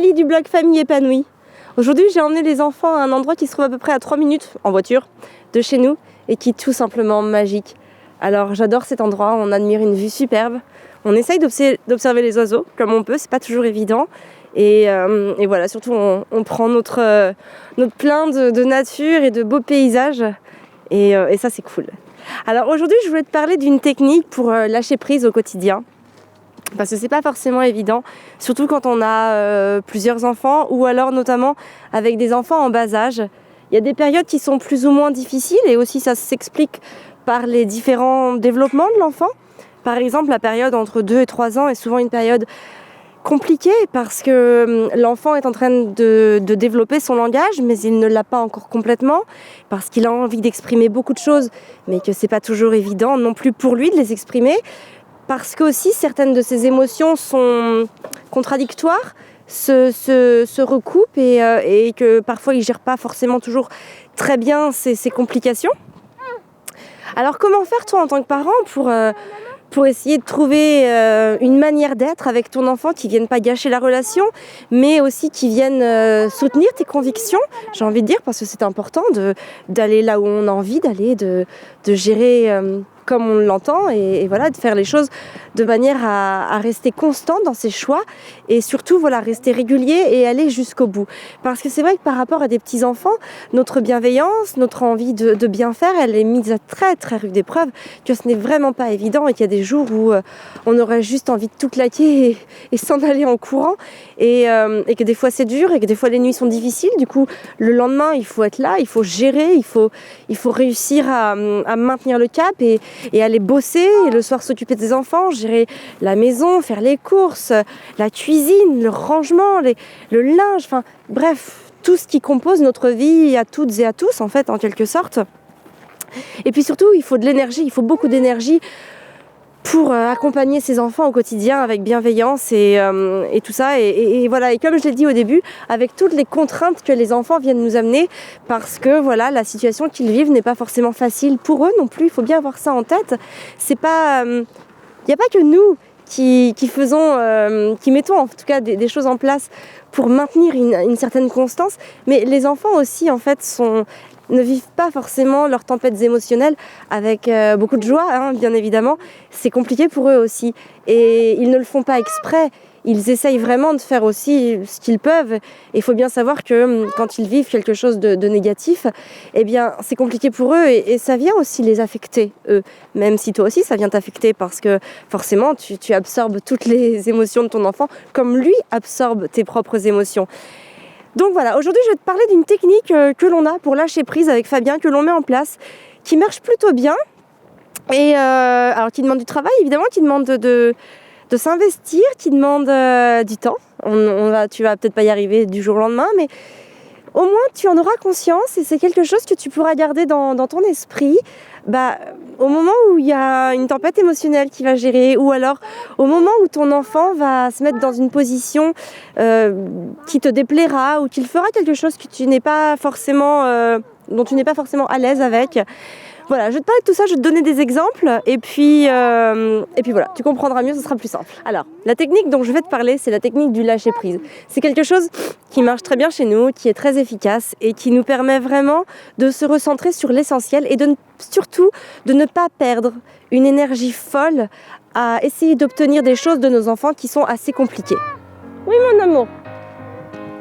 Émilie du blog Famille épanouie. Aujourd'hui, j'ai emmené les enfants à un endroit qui se trouve à peu près à 3 minutes en voiture de chez nous et qui est tout simplement magique. Alors j'adore cet endroit, on admire une vue superbe. On essaye d'observer les oiseaux comme on peut, c'est pas toujours évident. Et voilà, surtout on prend notre plein de nature et de beaux paysages. Et ça c'est cool. Alors aujourd'hui, je voulais te parler d'une technique pour lâcher prise au quotidien. Parce que c'est pas forcément évident, surtout quand on a plusieurs enfants ou alors notamment avec des enfants en bas âge. Il y a des périodes qui sont plus ou moins difficiles et aussi ça s'explique par les différents développements de l'enfant. Par exemple, la période entre 2 et 3 ans est souvent une période compliquée parce que l'enfant est en train de développer son langage, mais il ne l'a pas encore complètement parce qu'il a envie d'exprimer beaucoup de choses, mais que c'est pas toujours évident non plus pour lui de les exprimer. Parce que aussi certaines de ces émotions sont contradictoires, se recoupent et que parfois ils ne gèrent pas forcément toujours très bien ces complications. Alors comment faire toi en tant que parent pour essayer de trouver une manière d'être avec ton enfant qui ne vienne pas gâcher la relation, mais aussi qui vienne soutenir tes convictions, j'ai envie de dire, parce que c'est important d'aller là où on a envie d'aller, de gérer comme on l'entend et voilà, de faire les choses de manière à rester constant dans ses choix et surtout voilà, rester régulier et aller jusqu'au bout. Parce que c'est vrai que par rapport à des petits-enfants, notre bienveillance, notre envie de bien faire, elle est mise à très très rude épreuve, que ce n'est vraiment pas évident et qu'il y a des jours où on aurait juste envie de tout claquer et s'en aller en courant et que des fois c'est dur et que des fois les nuits sont difficiles. Du coup, le lendemain, il faut être là, il faut gérer, il faut réussir à maintenir le cap et aller bosser et le soir s'occuper des enfants, gérer la maison, faire les courses, la cuisine, le rangement, le linge, enfin bref, tout ce qui compose notre vie à toutes et à tous en fait en quelque sorte. Et puis surtout, il faut de l'énergie, il faut beaucoup d'énergie pour accompagner ses enfants au quotidien avec bienveillance et tout ça. Et voilà, et comme je l'ai dit au début, avec toutes les contraintes que les enfants viennent nous amener, parce que voilà, la situation qu'ils vivent n'est pas forcément facile pour eux non plus, il faut bien avoir ça en tête. C'est pas, il n'y a pas que nous qui mettons en tout cas des choses en place pour maintenir une certaine constance, mais les enfants aussi en fait ne vivent pas forcément leurs tempêtes émotionnelles avec beaucoup de joie, hein, bien évidemment. C'est compliqué pour eux aussi. Et ils ne le font pas exprès. Ils essayent vraiment de faire aussi ce qu'ils peuvent. Et il faut bien savoir que quand ils vivent quelque chose de négatif, eh bien, c'est compliqué pour eux et ça vient aussi les affecter, eux. Même si toi aussi, ça vient t'affecter parce que forcément, tu absorbes toutes les émotions de ton enfant comme lui absorbe tes propres émotions. Donc voilà, aujourd'hui je vais te parler d'une technique que l'on a pour lâcher prise avec Fabien, que l'on met en place, qui marche plutôt bien, et alors qui demande du travail évidemment, qui demande de s'investir, qui demande du temps. Tu vas peut-être pas y arriver du jour au lendemain, mais au moins tu en auras conscience et c'est quelque chose que tu pourras garder dans ton esprit au moment où il y a une tempête émotionnelle qui va gérer ou alors au moment où ton enfant va se mettre dans une position qui te déplaira ou qu'il fera quelque chose que tu n'es pas forcément, dont tu n'es pas forcément à l'aise avec. Voilà, je vais te parler de tout ça, je vais te donner des exemples et puis voilà, tu comprendras mieux, ce sera plus simple. Alors, la technique dont je vais te parler, c'est la technique du lâcher prise. C'est quelque chose qui marche très bien chez nous, qui est très efficace et qui nous permet vraiment de se recentrer sur l'essentiel et surtout de ne pas perdre une énergie folle à essayer d'obtenir des choses de nos enfants qui sont assez compliquées. Oui mon amour,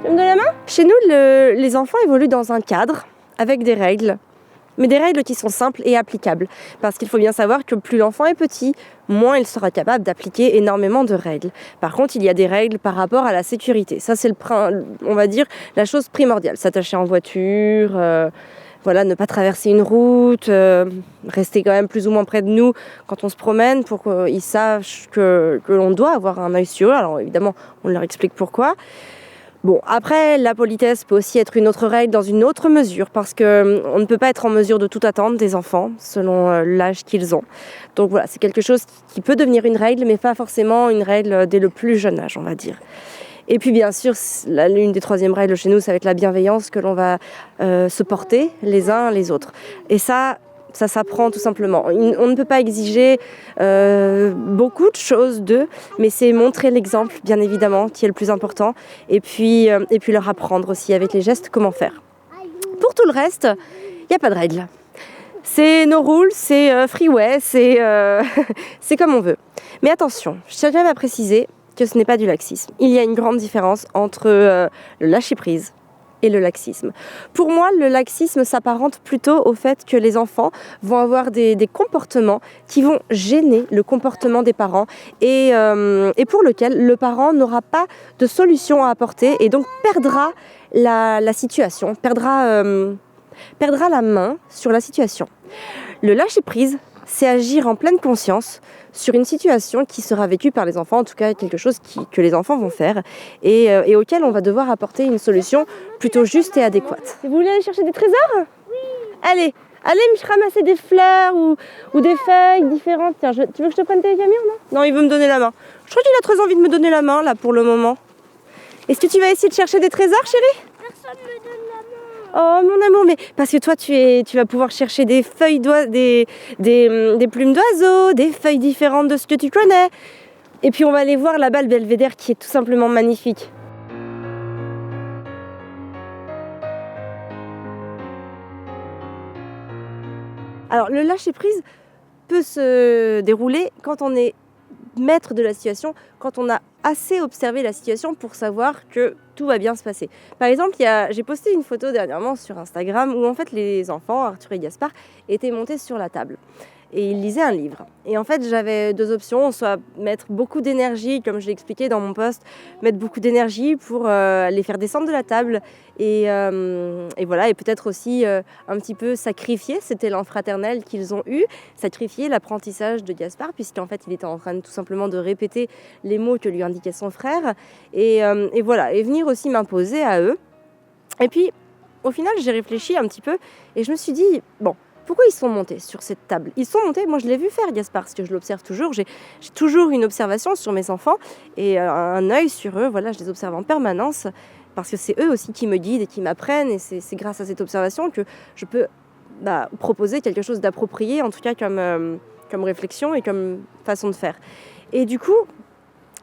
tu me donnes la main ? Chez nous, les enfants évoluent dans un cadre avec des règles. Mais des règles qui sont simples et applicables. Parce qu'il faut bien savoir que plus l'enfant est petit, moins il sera capable d'appliquer énormément de règles. Par contre, il y a des règles par rapport à la sécurité. Ça, c'est on va dire la chose primordiale. S'attacher en voiture, ne pas traverser une route, rester quand même plus ou moins près de nous quand on se promène pour qu'ils sachent que l'on doit avoir un œil sur eux. Alors évidemment, on leur explique pourquoi. Bon, après, la politesse peut aussi être une autre règle dans une autre mesure parce qu'on ne peut pas être en mesure de tout attendre des enfants selon l'âge qu'ils ont. Donc voilà, c'est quelque chose qui peut devenir une règle, mais pas forcément une règle dès le plus jeune âge, on va dire. Et puis bien sûr, l'une des troisièmes règles chez nous, ça va être la bienveillance que l'on va se porter les uns les autres. Et ça, ça s'apprend tout simplement. On ne peut pas exiger beaucoup de choses d'eux, mais c'est montrer l'exemple, bien évidemment, qui est le plus important, et puis leur apprendre aussi avec les gestes comment faire. Pour tout le reste, il n'y a pas de règles. C'est no rules, c'est freeway, c'est comme on veut. Mais attention, je tiens quand même à préciser que ce n'est pas du laxisme. Il y a une grande différence entre le lâcher-prise et le laxisme. Pour moi, le laxisme s'apparente plutôt au fait que les enfants vont avoir des comportements qui vont gêner le comportement des parents et pour lequel le parent n'aura pas de solution à apporter et donc perdra la situation, perdra la main sur la situation. Le lâcher-prise, c'est agir en pleine conscience sur une situation qui sera vécue par les enfants, en tout cas quelque chose que les enfants vont faire et auquel on va devoir apporter une solution plutôt juste et adéquate. Vous voulez aller chercher des trésors ? Oui. Allez me ramasser des fleurs ou des feuilles différentes. Tiens, tu veux que je te prenne tes camions, non ? Non, il veut me donner la main. Je crois qu'il a très envie de me donner la main là pour le moment. Est-ce que tu vas essayer de chercher des trésors, chérie ? Personne me donne la main. Oh mon amour, mais parce que toi tu vas pouvoir chercher des feuilles des plumes d'oiseaux, des feuilles différentes de ce que tu connais. Et puis on va aller voir là-bas le belvédère qui est tout simplement magnifique. Alors le lâcher-prise peut se dérouler quand on est maître de la situation, quand on a assez observé la situation pour savoir que tout va bien se passer. Par exemple, j'ai posté une photo dernièrement sur Instagram où en fait les enfants, Arthur et Gaspard, étaient montés sur la table et ils lisaient un livre. Et en fait, j'avais deux options, soit mettre beaucoup d'énergie, comme je l'ai expliqué dans mon post, mettre beaucoup d'énergie pour les faire descendre de la table et voilà, et peut-être aussi un petit peu sacrifier cet élan fraternel qu'ils ont eu, sacrifier l'apprentissage de Gaspard, puisqu'en fait, il était en train tout simplement de répéter les mots que lui indiquait son frère, et voilà, et venir aussi m'imposer à eux. Et puis, au final, j'ai réfléchi un petit peu, et je me suis dit, bon, pourquoi ils sont montés sur cette table ? Ils sont montés, moi je l'ai vu faire Gaspard, parce que je l'observe toujours, j'ai toujours une observation sur mes enfants, et un œil sur eux, voilà, je les observe en permanence, parce que c'est eux aussi qui me guident et qui m'apprennent, et c'est grâce à cette observation que je peux proposer quelque chose d'approprié, en tout cas comme réflexion et comme façon de faire. Et du coup,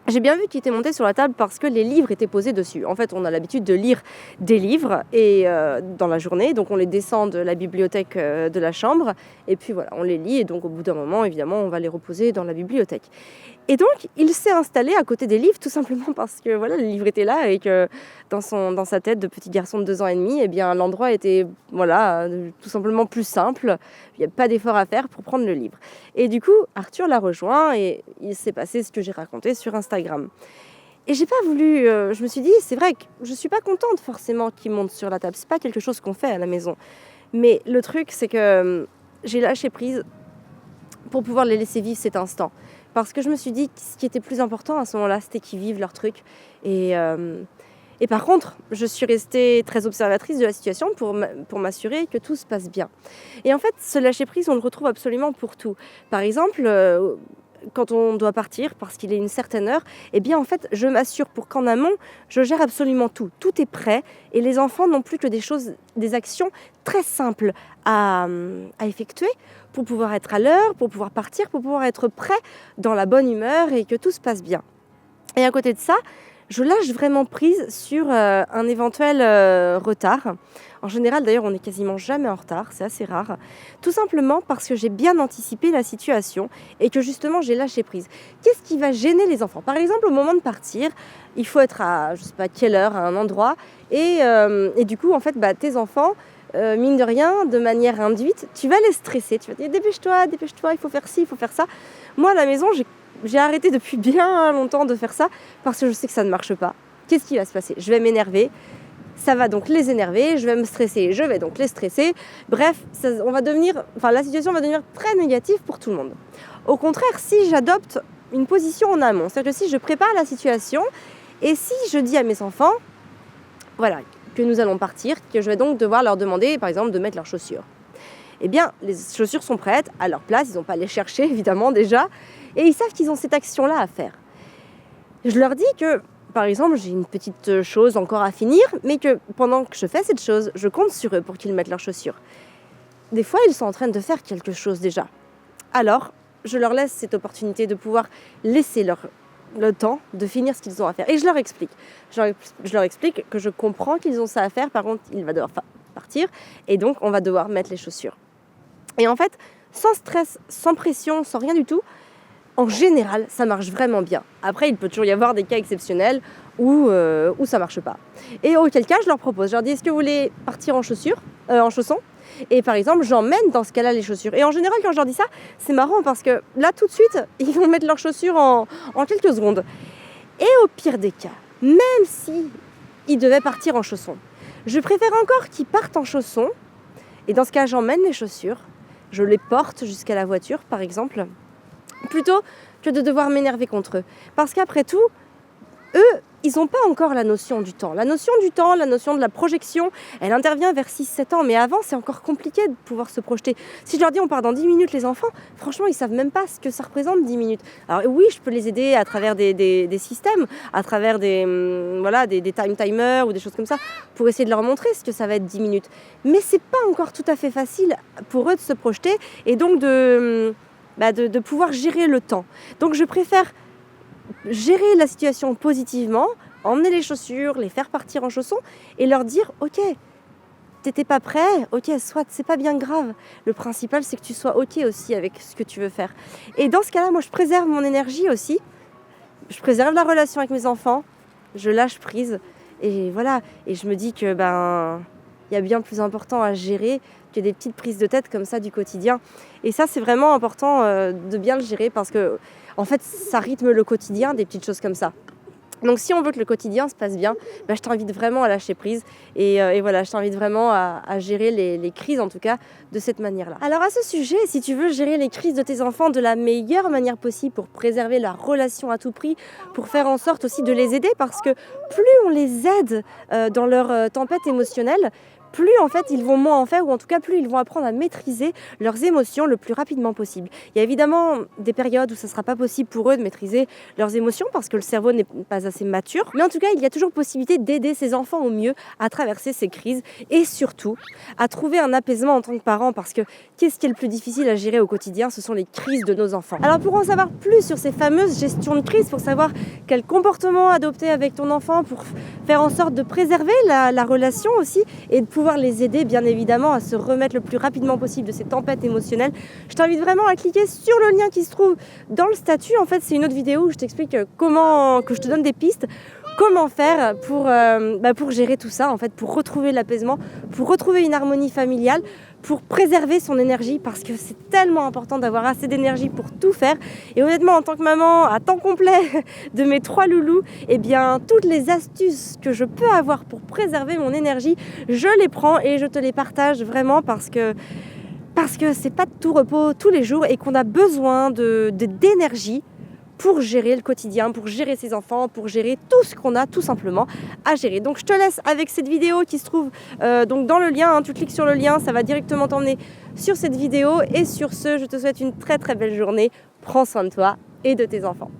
j'ai bien vu qu'ils étaient montés sur la table parce que les livres étaient posés dessus. En fait, on a l'habitude de lire des livres dans la journée, donc on les descend de la bibliothèque de la chambre, et puis voilà, on les lit, et donc au bout d'un moment, évidemment, on va les reposer dans la bibliothèque. Et donc, il s'est installé à côté des livres, tout simplement parce que voilà, les livres étaient là, et que dans sa tête de petit garçon de 2 ans et demi, eh bien, l'endroit était voilà, tout simplement plus simple. Il n'y a pas d'effort à faire pour prendre le livre. Et du coup, Arthur l'a rejoint, et il s'est passé ce que j'ai raconté sur Instagram. Et j'ai pas voulu, je me suis dit, c'est vrai que je suis pas contente forcément qu'ils montent sur la table. C'est pas quelque chose qu'on fait à la maison. Mais le truc, c'est que j'ai lâché prise pour pouvoir les laisser vivre cet instant. Parce que je me suis dit que ce qui était plus important à ce moment-là, c'était qu'ils vivent leur truc. Et par contre, je suis restée très observatrice de la situation pour m'assurer que tout se passe bien. Et en fait, ce lâcher-prise, on le retrouve absolument pour tout. Par exemple, quand on doit partir parce qu'il est une certaine heure, eh bien en fait, je m'assure pour qu'en amont, je gère absolument tout. Tout est prêt et les enfants n'ont plus que des actions très simples à effectuer pour pouvoir être à l'heure, pour pouvoir partir, pour pouvoir être prêt dans la bonne humeur et que tout se passe bien. Et à côté de ça, je lâche vraiment prise sur un éventuel retard. En général, d'ailleurs, on n'est quasiment jamais en retard, c'est assez rare. Tout simplement parce que j'ai bien anticipé la situation et que justement, j'ai lâché prise. Qu'est-ce qui va gêner les enfants ? Par exemple, au moment de partir, il faut être à, je sais pas quelle heure, à un endroit. Et du coup, en fait, tes enfants, mine de rien, de manière induite, tu vas les stresser. Tu vas dire, dépêche-toi, il faut faire ci, il faut faire ça. Moi, à la maison, j'ai arrêté depuis bien longtemps de faire ça parce que je sais que ça ne marche pas. Qu'est-ce qui va se passer ? Je vais m'énerver, ça va donc les énerver, je vais me stresser, je vais donc les stresser. Bref, la situation va devenir très négative pour tout le monde. Au contraire, si j'adopte une position en amont, c'est-à-dire que si je prépare la situation et si je dis à mes enfants, voilà, que nous allons partir, que je vais donc devoir leur demander, par exemple, de mettre leurs chaussures. Eh bien, les chaussures sont prêtes, à leur place, ils n'ont pas à les chercher, évidemment, déjà, et ils savent qu'ils ont cette action-là à faire. Je leur dis que, par exemple, j'ai une petite chose encore à finir, mais que pendant que je fais cette chose, je compte sur eux pour qu'ils mettent leurs chaussures. des fois, ils sont en train de faire quelque chose déjà. Alors, je leur laisse cette opportunité de pouvoir laisser le temps de finir ce qu'ils ont à faire. Et je leur explique. Je leur explique que je comprends qu'ils ont ça à faire. Par contre, il va devoir partir. Et donc, on va devoir mettre les chaussures. Et en fait, sans stress, sans pression, sans rien du tout, en général, ça marche vraiment bien. Après, il peut toujours y avoir des cas exceptionnels où ça ne marche pas. Et auquel cas, je leur propose. Je leur dis, est-ce que vous voulez partir en chaussons ? Et par exemple, j'emmène dans ce cas-là les chaussures. Et en général, quand je leur dis ça, c'est marrant parce que là, tout de suite, ils vont mettre leurs chaussures en quelques secondes. Et au pire des cas, même si ils devaient partir en chaussons, je préfère encore qu'ils partent en chaussons. Et dans ce cas, j'emmène les chaussures, je les porte jusqu'à la voiture, par exemple, plutôt que de devoir m'énerver contre eux. Parce qu'après tout, eux, ils n'ont pas encore la notion du temps. La notion du temps, la notion de la projection, elle intervient vers 6-7 ans. Mais avant, c'est encore compliqué de pouvoir se projeter. Si je leur dis on part dans 10 minutes les enfants, franchement, ils ne savent même pas ce que ça représente 10 minutes. Alors oui, je peux les aider à travers des systèmes, à travers des timers ou des choses comme ça, pour essayer de leur montrer ce que ça va être 10 minutes. Mais ce n'est pas encore tout à fait facile pour eux de se projeter et donc de pouvoir gérer le temps. Donc je préfère gérer la situation positivement, emmener les chaussures, les faire partir en chaussons et leur dire « Ok, t'étais pas prêt, ok, soit, c'est pas bien grave. Le principal, c'est que tu sois ok aussi avec ce que tu veux faire. » Et dans ce cas-là, moi, je préserve mon énergie aussi. Je préserve la relation avec mes enfants. Je lâche prise. Et voilà. Et je me dis que il y a bien plus important à gérer que des petites prises de tête comme ça du quotidien. Et ça, c'est vraiment important de bien le gérer parce que en fait, ça rythme le quotidien, des petites choses comme ça. Donc si on veut que le quotidien se passe bien, je t'invite vraiment à lâcher prise et voilà, je t'invite vraiment à gérer les crises en tout cas de cette manière-là. Alors à ce sujet, si tu veux gérer les crises de tes enfants de la meilleure manière possible pour préserver la relation à tout prix, pour faire en sorte aussi de les aider parce que plus on les aide dans leur tempête émotionnelle, plus en fait ils vont moins en faire ou en tout cas plus ils vont apprendre à maîtriser leurs émotions le plus rapidement possible. Il y a évidemment des périodes où ce ne sera pas possible pour eux de maîtriser leurs émotions parce que le cerveau n'est pas assez mature. Mais en tout cas, il y a toujours possibilité d'aider ses enfants au mieux à traverser ces crises et surtout à trouver un apaisement en tant que parent parce que qu'est-ce qui est le plus difficile à gérer au quotidien? Ce sont les crises de nos enfants. Alors pour en savoir plus sur ces fameuses gestions de crise, pour savoir quel comportement adopter avec ton enfant pour faire en sorte de préserver la relation aussi et de pouvoir les aider bien évidemment à se remettre le plus rapidement possible de ces tempêtes émotionnelles, je t'invite vraiment à cliquer sur le lien qui se trouve dans le statut. En fait, c'est une autre vidéo où je t'explique que je te donne des pistes, comment faire pour gérer tout ça, en fait, pour retrouver l'apaisement, pour retrouver une harmonie familiale, pour préserver son énergie parce que c'est tellement important d'avoir assez d'énergie pour tout faire. Et honnêtement, en tant que maman à temps complet de mes 3 loulous, eh bien, toutes les astuces que je peux avoir pour préserver mon énergie, je les prends et je te les partage vraiment parce que c'est pas de tout repos tous les jours et qu'on a besoin d'énergie pour gérer le quotidien, pour gérer ses enfants, pour gérer tout ce qu'on a tout simplement à gérer. Donc je te laisse avec cette vidéo qui se trouve donc dans le lien, tu cliques sur le lien, ça va directement t'emmener sur cette vidéo et sur ce, je te souhaite une très très belle journée, prends soin de toi et de tes enfants.